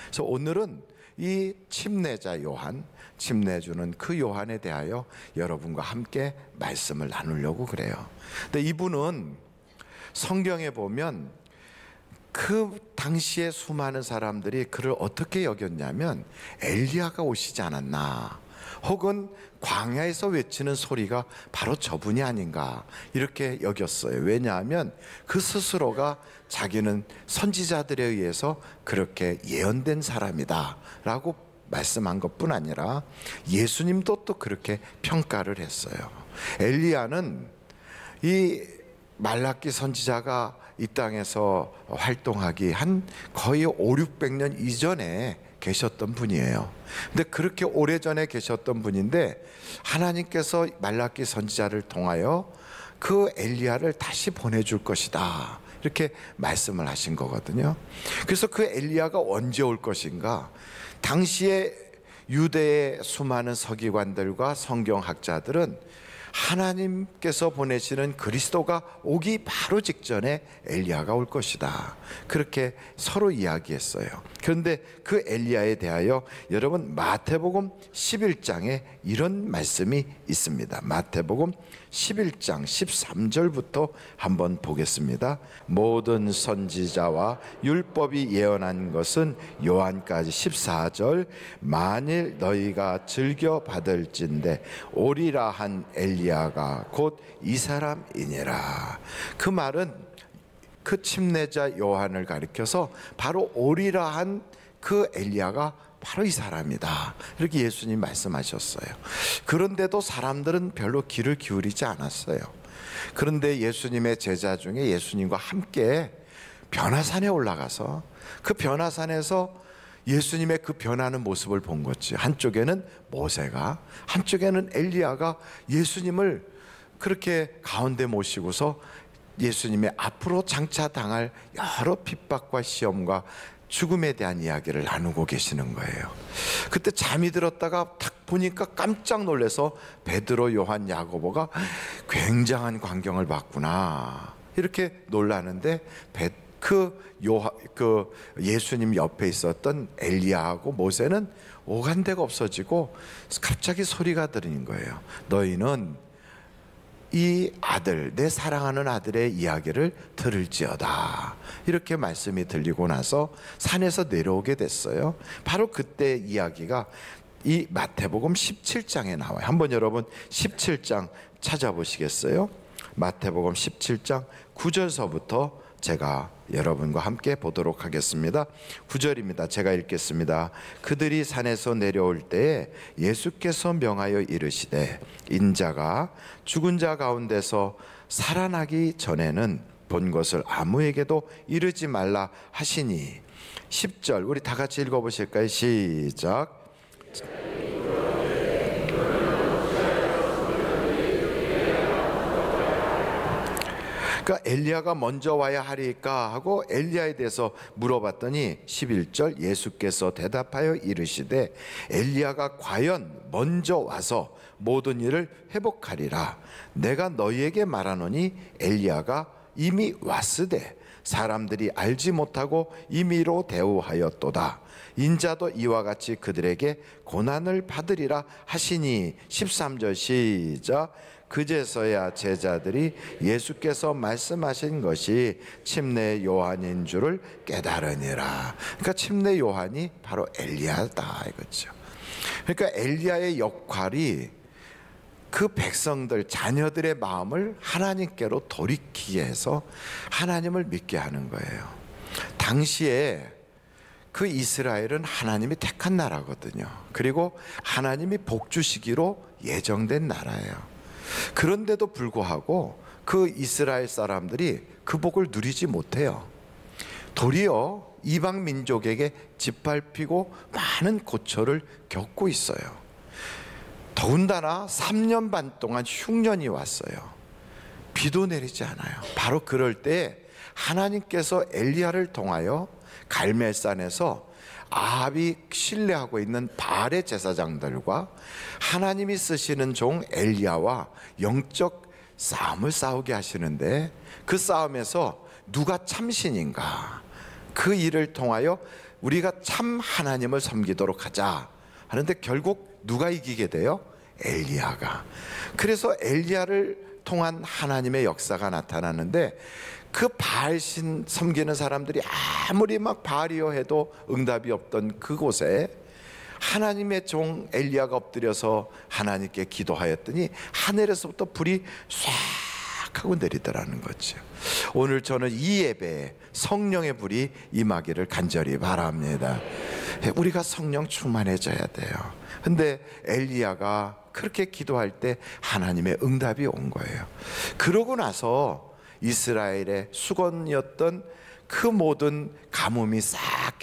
그래서 오늘은 이 침례자 요한, 침례주는 그 요한에 대하여 여러분과 함께 말씀을 나누려고 그래요. 근데 이분은 성경에 보면 그 당시에 수많은 사람들이 그를 어떻게 여겼냐면 엘리야가 오시지 않았나, 혹은 광야에서 외치는 소리가 바로 저분이 아닌가 이렇게 여겼어요. 왜냐하면 그 스스로가 자기는 선지자들에 의해서 그렇게 예언된 사람이다 라고 말씀한 것뿐 아니라 예수님도 또 그렇게 평가를 했어요. 엘리야는 이 말라기 선지자가 이 땅에서 활동하기 한 거의 500~600년 이전에 계셨던 분이에요. 근데 그렇게 오래전에 계셨던 분인데 하나님께서 말라기 선지자를 통하여 그 엘리야를 다시 보내줄 것이다 이렇게 말씀을 하신 거거든요. 그래서 그 엘리야가 언제 올 것인가, 당시에 유대의 수많은 서기관들과 성경학자들은 하나님께서 보내시는 그리스도가 오기 바로 직전에 엘리야가 올 것이다 그렇게 서로 이야기했어요. 그런데 그 엘리야에 대하여 여러분 마태복음 11장에 이런 말씀이 있습니다. 마태복음 11장 13절부터 한번 보겠습니다. 모든 선지자와 율법이 예언한 것은 요한까지. 14절 만일 너희가 즐겨 받을진대 오리라 한 엘리야가 곧 이 사람이니라. 그 말은 그 침례자 요한을 가리켜서 바로 오리라 한 그 엘리야가 바로 이 사람이다 이렇게 예수님 말씀하셨어요. 그런데도 사람들은 별로 귀를 기울이지 않았어요. 그런데 예수님의 제자 중에 예수님과 함께 변화산에 올라가서 그 변화산에서 예수님의 그 변하는 모습을 본 거지. 한쪽에는 모세가, 한쪽에는 엘리야가 예수님을 그렇게 가운데 모시고서 예수님의 앞으로 장차 당할 여러 핍박과 시험과 죽음에 대한 이야기를 나누고 계시는 거예요. 그때 잠이 들었다가 탁 보니까 깜짝 놀라서 베드로, 요한, 야고보가 굉장한 광경을 봤구나 이렇게 놀라는데 그 예수님 옆에 있었던 엘리야하고 모세는 오간데가 없어지고 갑자기 소리가 들리는 거예요. 너희는 이 아들, 내 사랑하는 아들의 이야기를 들을지어다 이렇게 말씀이 들리고 나서 산에서 내려오게 됐어요. 바로 그때 이야기가 이 마태복음 17장에 나와요. 한번 여러분 17장 찾아보시겠어요? 마태복음 17장 9절서부터 제가 여러분과 함께 보도록 하겠습니다. 9절입니다. 제가 읽겠습니다. 그들이 산에서 내려올 때에 예수께서 명하여 이르시되 인자가 죽은 자 가운데서 살아나기 전에는 본 것을 아무에게도 이르지 말라 하시니. 10절 우리 다 같이 읽어보실까요? 시작. 그러니까 엘리야가 먼저 와야 하리까 하고 엘리야에 대해서 물어봤더니 11절 예수께서 대답하여 이르시되 엘리야가 과연 먼저 와서 모든 일을 회복하리라. 내가 너희에게 말하노니 엘리야가 이미 왔으되 사람들이 알지 못하고 임의로 대우하였도다. 인자도 이와 같이 그들에게 고난을 받으리라 하시니. 13절 시작. 그제서야 제자들이 예수께서 말씀하신 것이 침례 요한인 줄을 깨달으니라. 그러니까 침례 요한이 바로 엘리야다 이거죠. 그러니까 엘리야의 역할이 그 백성들, 자녀들의 마음을 하나님께로 돌이키게 해서 하나님을 믿게 하는 거예요. 당시에 그 이스라엘은 하나님이 택한 나라거든요. 그리고 하나님이 복 주시기로 예정된 나라예요. 그런데도 불구하고 그 이스라엘 사람들이 그 복을 누리지 못해요. 도리어 이방 민족에게 짓밟히고 많은 고초를 겪고 있어요. 더군다나 3년 반 동안 흉년이 왔어요. 비도 내리지 않아요. 바로 그럴 때 하나님께서 엘리야를 통하여 갈멜산에서 아합이 신뢰하고 있는 바알의 제사장들과 하나님이 쓰시는 종 엘리야와 영적 싸움을 싸우게 하시는데, 그 싸움에서 누가 참신인가, 그 일을 통하여 우리가 참 하나님을 섬기도록 하자 하는데 결국 누가 이기게 돼요? 엘리야가. 그래서 엘리야를 통한 하나님의 역사가 나타나는데, 그 바알신 섬기는 사람들이 아무리 막 바알이여 해도 응답이 없던 그곳에 하나님의 종 엘리야가 엎드려서 하나님께 기도하였더니 하늘에서부터 불이 싹 하고 내리더라는 거죠. 오늘 저는 이 예배에 성령의 불이 임하기를 간절히 바랍니다. 우리가 성령 충만해져야 돼요. 근데 엘리야가 그렇게 기도할 때 하나님의 응답이 온 거예요. 그러고 나서 이스라엘의 수건이었던 그 모든 가뭄이 싹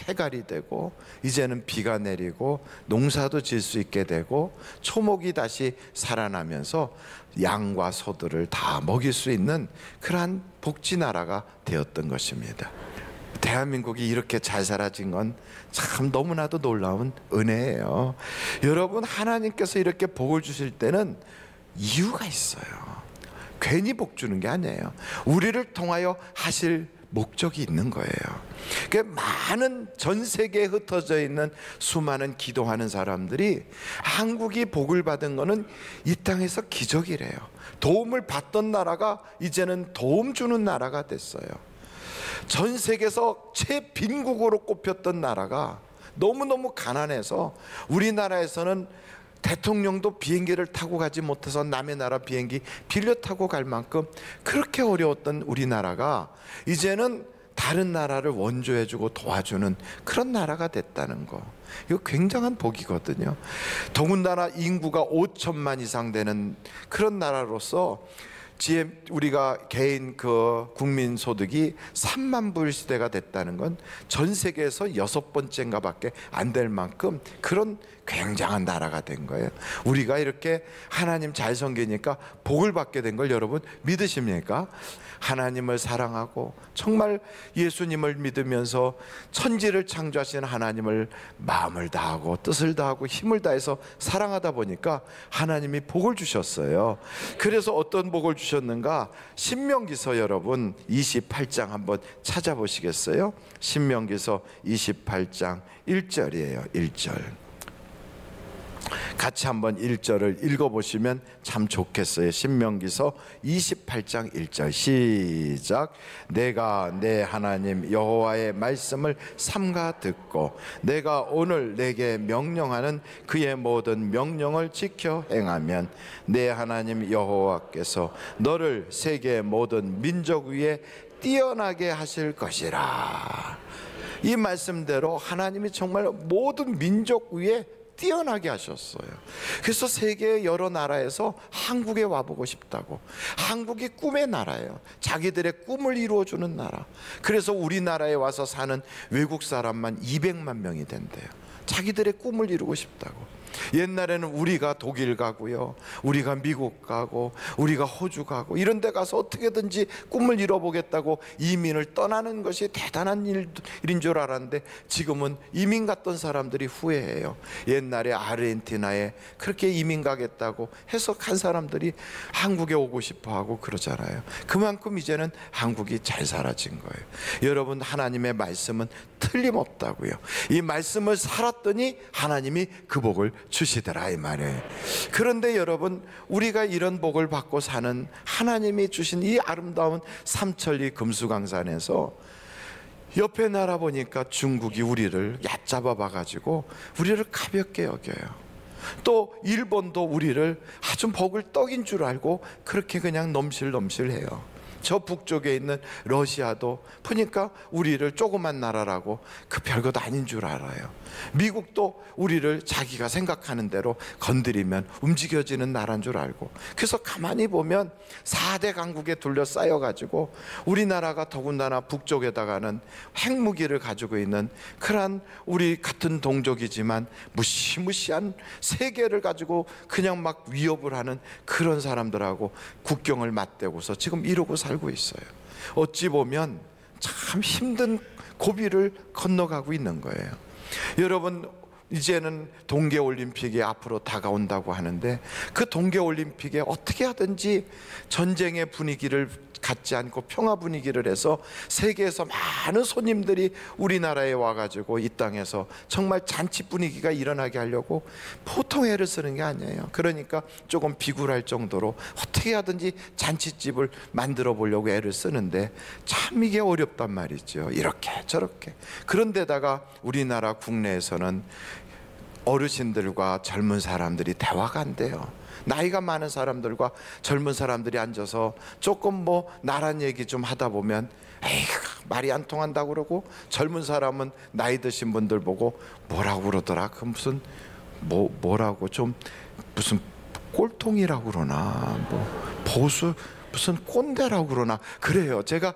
해갈이 되고, 이제는 비가 내리고 농사도 질 수 있게 되고, 초목이 다시 살아나면서 양과 소들을 다 먹일 수 있는 그러한 복지나라가 되었던 것입니다. 대한민국이 이렇게 잘 살아진 건 참 너무나도 놀라운 은혜예요. 여러분, 하나님께서 이렇게 복을 주실 때는 이유가 있어요. 괜히 복 주는 게 아니에요. 우리를 통하여 하실 목적이 있는 거예요. 그러니까 많은 전 세계에 흩어져 있는 수많은 기도하는 사람들이 한국이 복을 받은 거는 이 땅에서 기적이래요. 도움을 받던 나라가 이제는 도움 주는 나라가 됐어요. 전 세계에서 최빈국으로 꼽혔던 나라가 너무너무 가난해서 우리나라에서는 대통령도 비행기를 타고 가지 못해서 남의 나라 비행기 빌려 타고 갈 만큼 그렇게 어려웠던 우리나라가 이제는 다른 나라를 원조해주고 도와주는 그런 나라가 됐다는 거, 이거 굉장한 복이거든요. 더군다나 인구가 5천만 이상 되는 그런 나라로서 우리가 개인 그 국민 소득이 3만 불 시대가 됐다는 건 전 세계에서 6번째인가 밖에 안 될 만큼 그런 굉장한 나라가 된 거예요. 우리가 이렇게 하나님 잘 섬기니까 복을 받게 된 걸 여러분 믿으십니까? 하나님을 사랑하고 정말 예수님을 믿으면서 천지를 창조하신 하나님을 마음을 다하고 뜻을 다하고 힘을 다해서 사랑하다 보니까 하나님이 복을 주셨어요. 그래서 어떤 복을 주셨는가? 신명기서 여러분 28장 한번 찾아보시겠어요? 신명기서 28장 1절이에요. 1절 같이 한번 1절을 읽어보시면 참 좋겠어요. 신명기서 28장 1절 시작. 내가 내 하나님 여호와의 말씀을 삼가 듣고 내가 오늘 내게 명령하는 그의 모든 명령을 지켜 행하면 내 하나님 여호와께서 너를 세계 모든 민족 위에 뛰어나게 하실 것이라. 이 말씀대로 하나님이 정말 모든 민족 위에 뛰어나게 하셨어요. 그래서 세계 여러 나라에서 한국에 와보고 싶다고. 한국이 꿈의 나라예요. 자기들의 꿈을 이루어주는 나라. 그래서 우리나라에 와서 사는 외국 사람만 200만 명이 된대요. 자기들의 꿈을 이루고 싶다고. 옛날에는 우리가 독일 가고요, 우리가 미국 가고, 우리가 호주 가고 이런 데 가서 어떻게든지 꿈을 이뤄보겠다고 이민을 떠나는 것이 대단한 일인 줄 알았는데 지금은 이민 갔던 사람들이 후회해요. 옛날에 아르헨티나에 그렇게 이민 가겠다고 해서 간 사람들이 한국에 오고 싶어 하고 그러잖아요. 그만큼 이제는 한국이 잘 살아진 거예요. 여러분, 하나님의 말씀은 틀림없다고요. 이 말씀을 살았더니 하나님이 그 복을 주시더라 이 말이에요. 그런데 여러분, 우리가 이런 복을 받고 사는 하나님이 주신 이 아름다운 삼천리 금수강산에서 옆에 나라 보니까 중국이 우리를 얕잡아 봐가지고 우리를 가볍게 여겨요. 또 일본도 우리를 아주 복을 떡인 줄 알고 그렇게 그냥 넘실넘실해요. 저 북쪽에 있는 러시아도 보니까 우리를 조그만 나라라고 그 별것 아닌 줄 알아요. 미국도 우리를 자기가 생각하는 대로 건드리면 움직여지는 나라인 줄 알고, 그래서 가만히 보면 4대 강국에 둘러싸여 가지고 우리나라가 더군다나 북쪽에다가는 핵무기를 가지고 있는 그러한 우리 같은 동족이지만 무시무시한 세계를 가지고 그냥 막 위협을 하는 그런 사람들하고 국경을 맞대고서 지금 이러고 살고 있어요. 어찌 보면 참 힘든 고비를 건너가고 있는 거예요. 여러분, 이제는 동계올림픽이 앞으로 다가온다고 하는데 그 동계올림픽에 어떻게 하든지 전쟁의 분위기를 갖지 않고 평화 분위기를 해서 세계에서 많은 손님들이 우리나라에 와가지고 이 땅에서 정말 잔치 분위기가 일어나게 하려고 보통 애를 쓰는 게 아니에요. 그러니까 조금 비굴할 정도로 어떻게 하든지 잔치집을 만들어 보려고 애를 쓰는데 참 이게 어렵단 말이죠. 이렇게 저렇게. 그런데다가 우리나라 국내에서는 어르신들과 젊은 사람들이 대화가 안 돼요. 나이가 많은 사람들과 젊은 사람들이 앉아서 조금 뭐 나란 얘기 좀 하다 보면 에이 말이 안 통한다고 그러고, 젊은 사람은 나이 드신 분들 보고 뭐라고 그러더라, 그 무슨 뭐라고 좀 무슨 꼴통이라고 그러나 뭐 보수 무슨 꼰대라고 그러나 그래요. 제가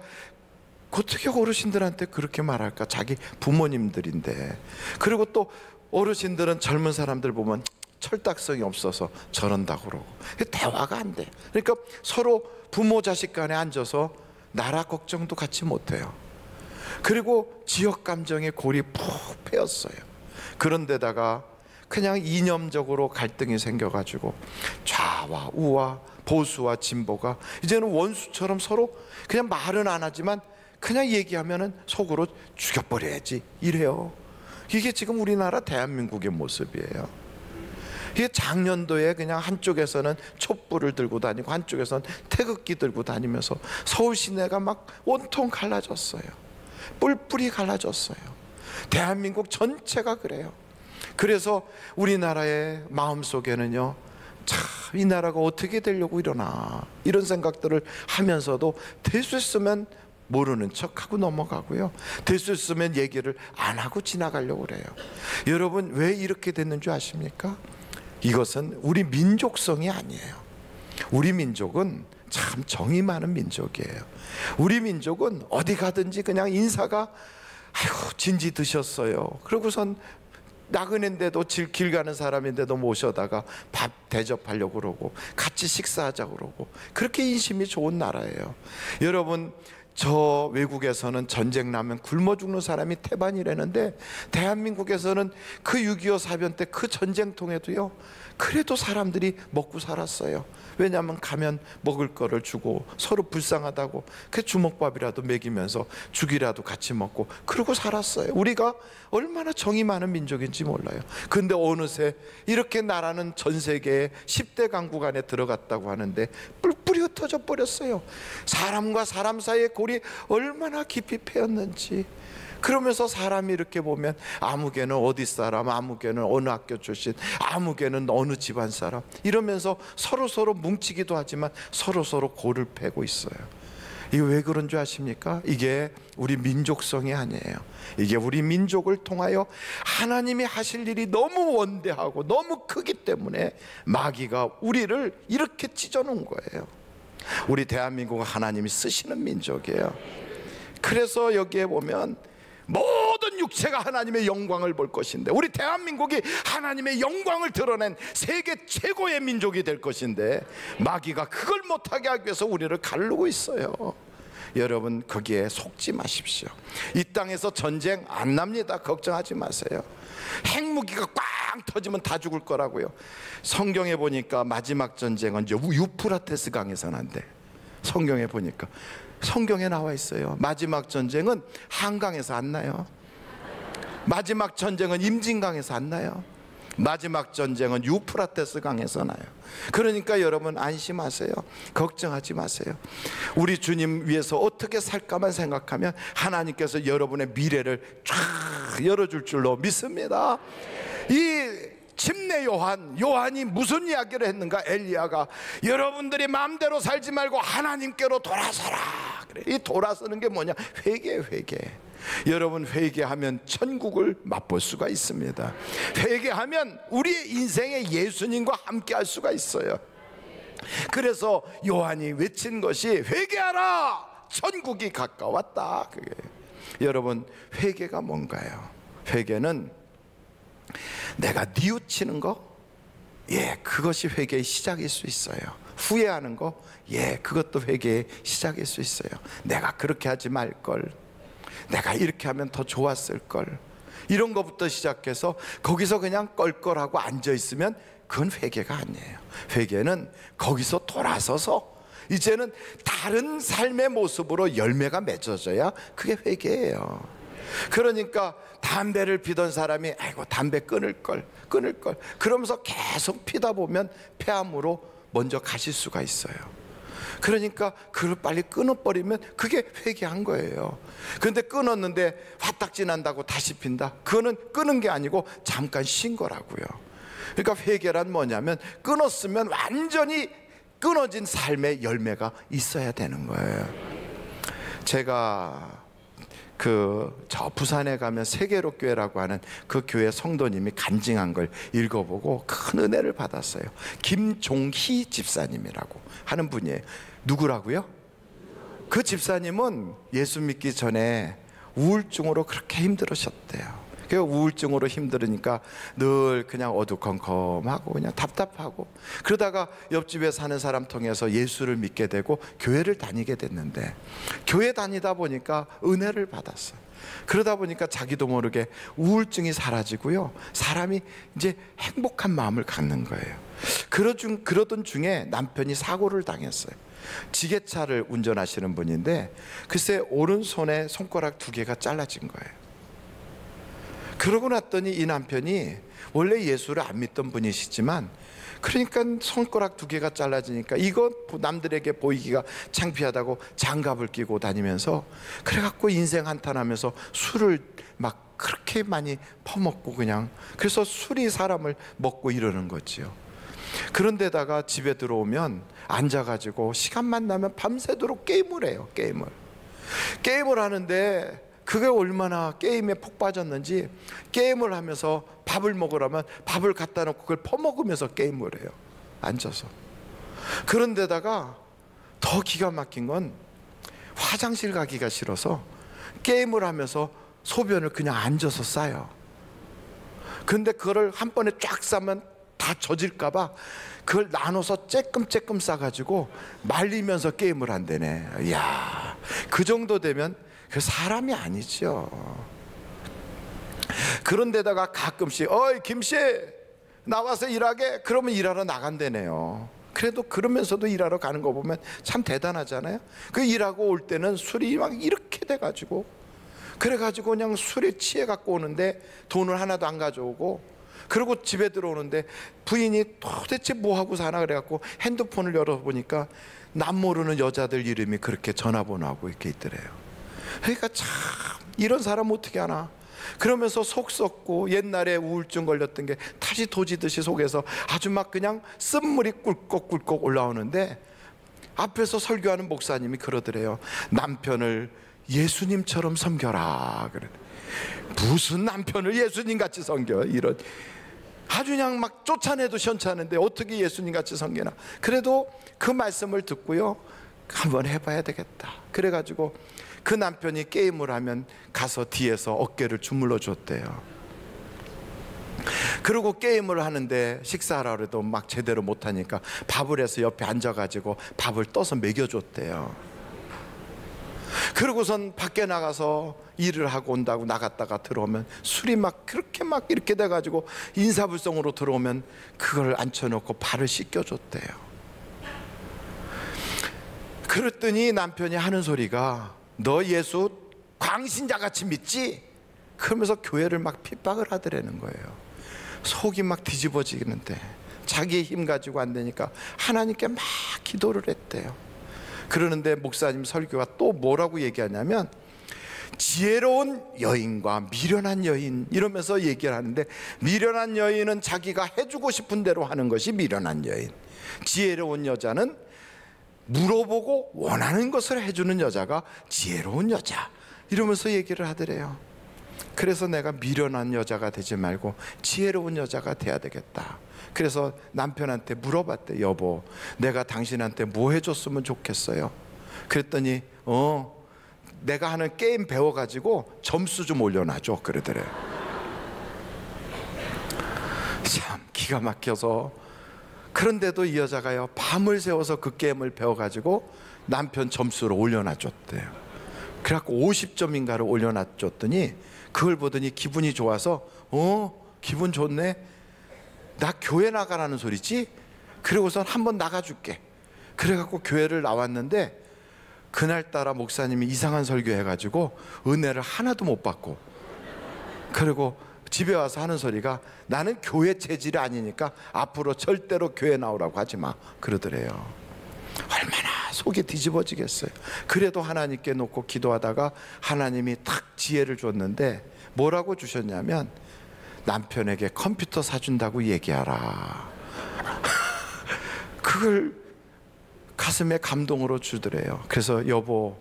어떻게 어르신들한테 그렇게 말할까, 자기 부모님들인데. 그리고 또 어르신들은 젊은 사람들 보면 철딱성이 없어서 저런다고 그러고 대화가 안 돼. 그러니까 서로 부모 자식 간에 앉아서 나라 걱정도 같이 못해요. 그리고 지역 감정의 골이 푹 패였어요. 그런데다가 그냥 이념적으로 갈등이 생겨가지고 좌와 우와 보수와 진보가 이제는 원수처럼 서로 그냥 말은 안 하지만 그냥 얘기하면은 속으로 죽여버려야지 이래요. 이게 지금 우리나라 대한민국의 모습이에요. 이게 작년도에 그냥 한쪽에서는 촛불을 들고 다니고 한쪽에서는 태극기 들고 다니면서 서울 시내가 막 온통 갈라졌어요. 뿔뿔이 갈라졌어요. 대한민국 전체가 그래요. 그래서 우리나라의 마음속에는요, 참 이 나라가 어떻게 되려고 이러나 이런 생각들을 하면서도 될 수 있으면 모르는 척하고 넘어가고요, 될 수 있으면 얘기를 안 하고 지나가려고 그래요. 여러분 왜 이렇게 됐는 줄 아십니까? 이것은 우리 민족성이 아니에요. 우리 민족은 참 정이 많은 민족이에요. 우리 민족은 어디 가든지 그냥 인사가 아이고 진지 드셨어요, 그러고선 나그네인데도 길 가는 사람인데도 모셔다가 밥 대접하려고 그러고 같이 식사하자고 그러고 그렇게 인심이 좋은 나라예요. 여러분 저 외국에서는 전쟁 나면 굶어 죽는 사람이 태반이라는데 대한민국에서는 그 6.25 사변 때 그 전쟁통에도요 그래도 사람들이 먹고 살았어요. 왜냐하면 가면 먹을 거를 주고 서로 불쌍하다고 그 주먹밥이라도 먹이면서 죽이라도 같이 먹고 그러고 살았어요. 우리가 얼마나 정이 많은 민족인지 몰라요. 근데 어느새 이렇게 나라는 전 세계에 10대 강국 안에 들어갔다고 하는데 뿔뿔이 흩어져 버렸어요. 사람과 사람 사이의 골이 얼마나 깊이 패였는지. 그러면서 사람이 이렇게 보면 아무개는 어디 사람, 아무개는 어느 학교 출신, 아무개는 어느 집안 사람 이러면서 서로 뭉치기도 하지만 서로 골을 패고 있어요. 이게 왜 그런 줄 아십니까? 이게 우리 민족성이 아니에요. 이게 우리 민족을 통하여 하나님이 하실 일이 너무 원대하고 너무 크기 때문에 마귀가 우리를 이렇게 찢어놓은 거예요. 우리 대한민국은 하나님이 쓰시는 민족이에요. 그래서 여기에 보면 모든 육체가 하나님의 영광을 볼 것인데, 우리 대한민국이 하나님의 영광을 드러낸 세계 최고의 민족이 될 것인데 마귀가 그걸 못하게 하기 위해서 우리를 가르고 있어요. 여러분 거기에 속지 마십시오. 이 땅에서 전쟁 안 납니다. 걱정하지 마세요. 핵무기가 꽝 터지면 다 죽을 거라고요. 성경에 보니까 마지막 전쟁은 유프라테스 강에서 난대. 성경에 보니까 성경에 나와 있어요. 마지막 전쟁은 한강에서 안 나요. 마지막 전쟁은 임진강에서 안 나요. 마지막 전쟁은 유프라테스 강에서 나요. 그러니까 여러분 안심하세요. 걱정하지 마세요. 우리 주님 위해서 어떻게 살까만 생각하면 하나님께서 여러분의 미래를 쫙 열어줄 줄로 믿습니다. 이 침례 요한이 무슨 이야기를 했는가? 엘리야가 여러분들이 마음대로 살지 말고 하나님께로 돌아서라. 그래. 이 돌아서는 게 뭐냐? 회개. 여러분 회개하면 천국을 맛볼 수가 있습니다. 회개하면 우리의 인생에 예수님과 함께 할 수가 있어요. 그래서 요한이 외친 것이 회개하라, 천국이 가까웠다. 그게 여러분 회개가 뭔가요? 회개는 내가 뉘우치는 거, 그것이 회개의 시작일 수 있어요. 후회하는 거, 그것도 회개의 시작일 수 있어요. 내가 그렇게 하지 말걸, 내가 이렇게 하면 더 좋았을걸, 이런 것부터 시작해서 거기서 그냥 껄껄하고 앉아있으면 그건 회개가 아니에요. 회개는 거기서 돌아서서 이제는 다른 삶의 모습으로 열매가 맺어져야 그게 회개예요. 그러니까 담배를 피던 사람이 아이고 담배 끊을 걸 그러면서 계속 피다 보면 폐암으로 먼저 가실 수가 있어요. 그러니까 그걸 빨리 끊어버리면 그게 회개한 거예요. 그런데 끊었는데 화딱지 난다고 다시 핀다? 그거는 끊은 게 아니고 잠깐 쉰 거라고요. 그러니까 회개란 뭐냐면 끊었으면 완전히 끊어진 삶의 열매가 있어야 되는 거예요. 제가 저 부산에 가면 세계로교회라고 하는 그 교회 성도님이 간증한 걸 읽어보고 큰 은혜를 받았어요. 김종희 집사님이라고 하는 분이에요. 누구라고요? 그 집사님은 예수 믿기 전에 우울증으로 그렇게 힘들으셨대요. 그 우울증으로 힘들으니까 늘 그냥 어두컴컴하고 그냥 답답하고, 그러다가 옆집에 사는 사람 통해서 예수를 믿게 되고 교회를 다니게 됐는데, 교회 다니다 보니까 은혜를 받았어요. 그러다 보니까 자기도 모르게 우울증이 사라지고요, 사람이 이제 행복한 마음을 갖는 거예요. 그러던 중에 남편이 사고를 당했어요. 지게차를 운전하시는 분인데 글쎄 오른손에 손가락 2개가 잘라진 거예요. 그러고 났더니 이 남편이 원래 예수를 안 믿던 분이시지만, 그러니까 손가락 2개가 잘라지니까 이거 남들에게 보이기가 창피하다고 장갑을 끼고 다니면서, 그래갖고 인생 한탄하면서 술을 막 그렇게 많이 퍼먹고 그냥, 그래서 술이 사람을 먹고 이러는 거지요. 그런데다가 집에 들어오면 앉아가지고 시간만 나면 밤새도록 게임을 해요. 게임을 하는데 그게 얼마나 게임에 푹 빠졌는지, 게임을 하면서 밥을 먹으라면 밥을 갖다 놓고 그걸 퍼먹으면서 게임을 해요, 앉아서. 그런데다가 더 기가 막힌 건 화장실 가기가 싫어서 게임을 하면서 소변을 그냥 앉아서 싸요. 근데 그걸 한 번에 쫙 싸면 다 젖을까 봐 그걸 나눠서 쬐끔 싸가지고 말리면서 게임을 한대네. 이야, 그 정도 되면 그 사람이 아니죠. 그런데다가 가끔씩 어이 김씨 나와서 일하게, 그러면 일하러 나간대네요. 그래도 그러면서도 일하러 가는 거 보면 참 대단하잖아요. 그 일하고 올 때는 술이 막 이렇게 돼가지고, 그래가지고 그냥 술에 취해 갖고 오는데 돈을 하나도 안 가져오고, 그리고 집에 들어오는데 부인이 도대체 뭐하고 사나 그래갖고 핸드폰을 열어보니까 남 모르는 여자들 이름이 그렇게 전화번호하고 이렇게 있더래요. 그러니까 참 이런 사람 어떻게 하나. 그러면서 속 썩고 옛날에 우울증 걸렸던 게 다시 도지듯이 속에서 아주 막 그냥 쓴물이 꿀꺽꿀꺽 올라오는데, 앞에서 설교하는 목사님이 그러더래요. 남편을 예수님처럼 섬겨라. 그래. 무슨 남편을 예수님같이 섬겨, 이런. 아주 그냥 막 쫓아내도 시원찮은데 어떻게 예수님같이 섬기나. 그래도 그 말씀을 듣고요, 한번 해봐야 되겠다. 그래가지고 그 남편이 게임을 하면 가서 뒤에서 어깨를 주물러 줬대요. 그리고 게임을 하는데 식사하라 해도 막 제대로 못하니까 밥을 해서 옆에 앉아가지고 밥을 떠서 먹여줬대요. 그러고선 밖에 나가서 일을 하고 온다고 나갔다가 들어오면 술이 막 그렇게 막 이렇게 돼가지고 인사불성으로 들어오면 그걸 앉혀놓고 발을 씻겨줬대요. 그랬더니 남편이 하는 소리가 너 예수 광신자같이 믿지? 그러면서 교회를 막 핍박을 하더라는 거예요. 속이 막 뒤집어지는데 자기의 힘 가지고 안 되니까 하나님께 막 기도를 했대요. 그러는데 목사님 설교가 또 뭐라고 얘기하냐면 지혜로운 여인과 미련한 여인 이러면서 얘기를 하는데, 미련한 여인은 자기가 해주고 싶은 대로 하는 것이 미련한 여인, 지혜로운 여자는 물어보고 원하는 것을 해주는 여자가 지혜로운 여자, 이러면서 얘기를 하더래요. 그래서 내가 미련한 여자가 되지 말고 지혜로운 여자가 돼야 되겠다. 그래서 남편한테 물어봤대. 여보, 내가 당신한테 뭐 해줬으면 좋겠어요? 그랬더니 내가 하는 게임 배워가지고 점수 좀 올려놔줘 그러더래요. 참 기가 막혀서. 그런데도 이 여자가요, 밤을 새워서 그 게임을 배워가지고 남편 점수를 올려놔줬대요. 그래갖고 50점인가를 올려놔줬더니 그걸 보더니 기분이 좋아서 기분 좋네, 나 교회 나가라는 소리지? 그러고선 한번 나가줄게. 그래갖고 교회를 나왔는데 그날따라 목사님이 이상한 설교 해가지고 은혜를 하나도 못 받고, 그리고 집에 와서 하는 소리가 나는 교회 체질이 아니니까 앞으로 절대로 교회 나오라고 하지 마 그러더래요. 얼마나 속이 뒤집어지겠어요. 그래도 하나님께 놓고 기도하다가 하나님이 탁 지혜를 줬는데 뭐라고 주셨냐면 남편에게 컴퓨터 사준다고 얘기하라. 그걸 가슴에 감동으로 주더래요. 그래서 여보,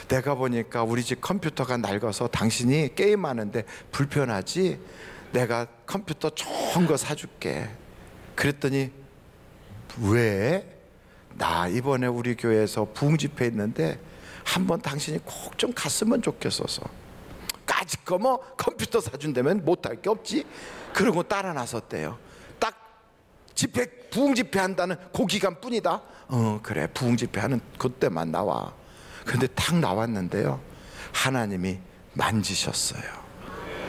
내가 보니까 우리 집 컴퓨터가 낡아서 당신이 게임하는데 불편하지? 내가 컴퓨터 좋은 거 사줄게. 그랬더니 왜? 나 이번에 우리 교회에서 부흥집회 있는데 한번 당신이 꼭 좀 갔으면 좋겠어서. 까짓거 뭐 컴퓨터 사준다면 못할 게 없지? 그러고 따라 나섰대요. 딱 부흥집회 한다는 그 기간뿐이다. 그래, 부흥집회 하는 그때만 나와. 근데 탁 나왔는데요, 하나님이 만지셨어요.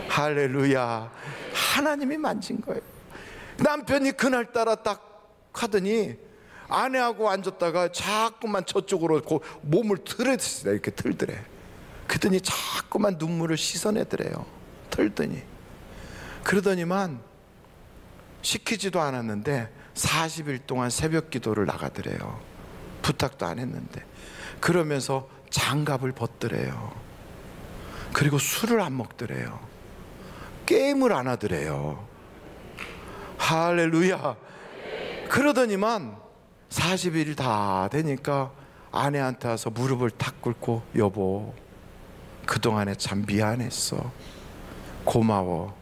할렐루야. 하나님이 만진 거예요. 남편이 그날따라 딱 하더니 아내하고 앉았다가 자꾸만 저쪽으로 몸을 틀어대요. 이렇게 틀더래. 그러더니 자꾸만 눈물을 씻어내더래요. 틀더니. 그러더니만 시키지도 않았는데 40일 동안 새벽 기도를 나가더래요. 부탁도 안 했는데. 그러면서 장갑을 벗더래요. 그리고 술을 안 먹더래요. 게임을 안 하더래요. 할렐루야. 그러더니만 40일이 다 되니까 아내한테 와서 무릎을 탁 꿇고, 여보, 그동안에 참 미안했어. 고마워.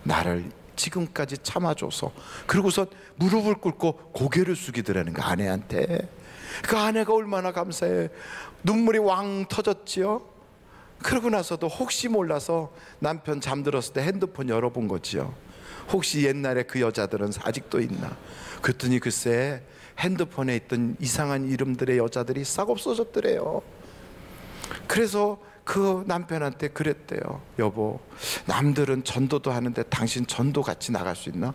나를 지금까지 참아줘서. 그러고서 무릎을 꿇고 고개를 숙이더라는 거, 아내한테. 그 아내가 얼마나 감사해. 눈물이 왕 터졌지요. 그러고 나서도 혹시 몰라서 남편 잠들었을 때 핸드폰 열어본 거지요. 혹시 옛날에 그 여자들은 아직도 있나. 그랬더니 글쎄 핸드폰에 있던 이상한 이름들의 여자들이 싹 없어졌더래요. 그래서 그 남편한테 그랬대요. 여보, 남들은 전도도 하는데 당신 전도 같이 나갈 수 있나?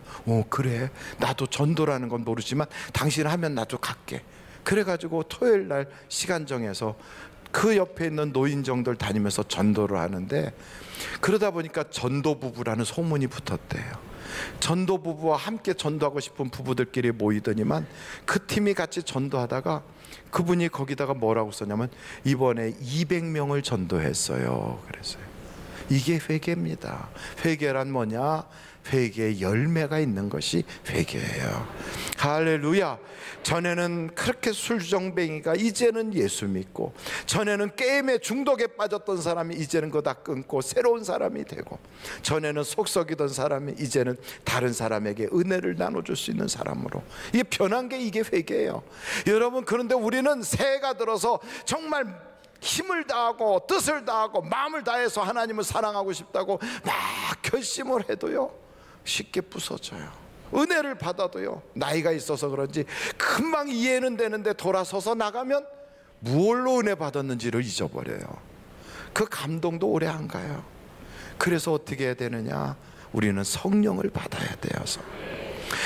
그래, 나도 전도라는 건 모르지만 당신 하면 나도 갈게. 그래가지고 토요일 날 시간 정해서 그 옆에 있는 노인정들 다니면서 전도를 하는데, 그러다 보니까 전도 부부라는 소문이 붙었대요. 전도 부부와 함께 전도하고 싶은 부부들끼리 모이더니만 그 팀이 같이 전도하다가 그분이 거기다가 뭐라고 썼냐면 이번에 200명을 전도했어요. 그랬어요. 이게 회개입니다. 회개란 뭐냐? 회개의 열매가 있는 것이 회개예요. 할렐루야. 전에는 그렇게 술정뱅이가 이제는 예수 믿고, 전에는 게임에 중독에 빠졌던 사람이 이제는 그거 다 끊고 새로운 사람이 되고, 전에는 속썩이던 사람이 이제는 다른 사람에게 은혜를 나눠줄 수 있는 사람으로, 이게 변한 게 이게 회개예요. 여러분, 그런데 우리는 새해가 들어서 정말 힘을 다하고 뜻을 다하고 마음을 다해서 하나님을 사랑하고 싶다고 막 결심을 해도요, 쉽게 부서져요. 은혜를 받아도요, 나이가 있어서 그런지 금방 이해는 되는데 돌아서서 나가면 무엇로 은혜 받았는지를 잊어버려요. 그 감동도 오래 안 가요. 그래서 어떻게 해야 되느냐? 우리는 성령을 받아야 돼요.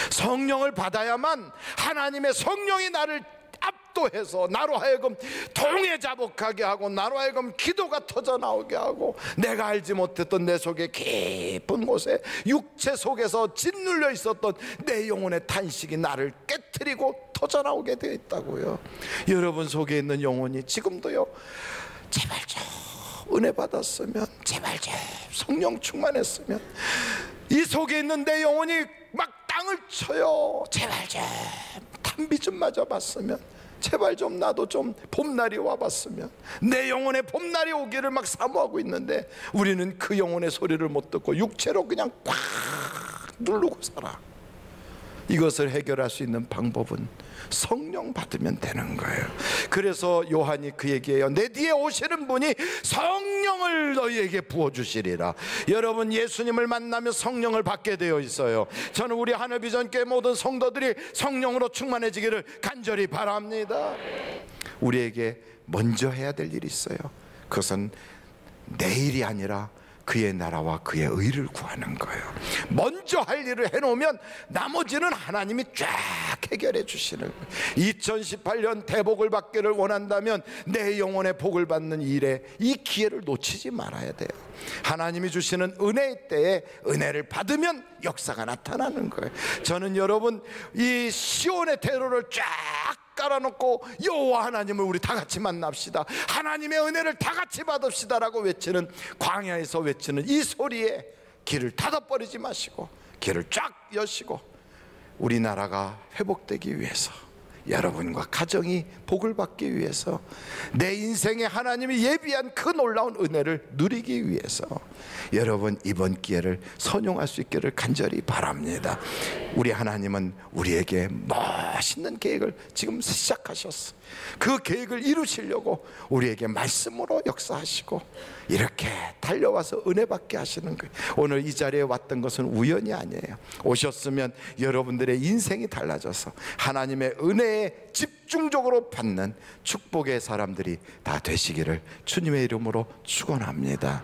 성령을 받아야만 하나님의 성령이 나를 압도해서 나로 하여금 동해자복하게 하고, 나로 하여금 기도가 터져나오게 하고, 내가 알지 못했던 내 속에 깊은 곳에 육체 속에서 짓눌려 있었던 내 영혼의 탄식이 나를 깨트리고 터져나오게 되어 있다고요. 여러분 속에 있는 영혼이 지금도요, 제발 좀 은혜 받았으면, 제발 좀 성령 충만했으면, 이 속에 있는 내 영혼이 막 땅을 쳐요. 제발 좀 단비 좀 맞아봤으면, 제발 좀 나도 좀 봄날이 와봤으면, 내 영혼의 봄날이 오기를 막 사모하고 있는데 우리는 그 영혼의 소리를 못 듣고 육체로 그냥 꽉 누르고 살아. 이것을 해결할 수 있는 방법은 성령 받으면 되는 거예요. 그래서 요한이 그 얘기해요. 내 뒤에 오시는 분이 성령을 너희에게 부어주시리라. 여러분, 예수님을 만나면 성령을 받게 되어 있어요. 저는 우리 하늘비전교회 모든 성도들이 성령으로 충만해지기를 간절히 바랍니다. 우리에게 먼저 해야 될 일이 있어요. 그것은 내일이 아니라 그의 나라와 그의 의를 구하는 거예요. 먼저 할 일을 해놓으면 나머지는 하나님이 쫙 해결해 주시는 거예요. 2018년 대복을 받기를 원한다면 내 영혼의 복을 받는 일에 이 기회를 놓치지 말아야 돼요. 하나님이 주시는 은혜의 때에 은혜를 받으면 역사가 나타나는 거예요. 저는 여러분 이 시온의 대로를 쫙 깔아놓고 여호와 하나님을 우리 다 같이 만납시다, 하나님의 은혜를 다 같이 받읍시다라고 외치는, 광야에서 외치는 이 소리에 길을 닫아버리지 마시고 길을 쫙 여시고 우리나라가 회복되기 위해서, 여러분과 가정이 복을 받기 위해서, 내 인생에 하나님이 예비한 그 놀라운 은혜를 누리기 위해서 여러분 이번 기회를 선용할 수 있기를 간절히 바랍니다. 우리 하나님은 우리에게 멋있는 계획을 지금 시작하셨어. 그 계획을 이루시려고 우리에게 말씀으로 역사하시고 이렇게 달려와서 은혜 받게 하시는 거예요. 오늘 이 자리에 왔던 것은 우연이 아니에요. 오셨으면 여러분들의 인생이 달라져서 하나님의 은혜에 집중적으로 받는 축복의 사람들이 다 되시기를 주님의 이름으로 축원합니다.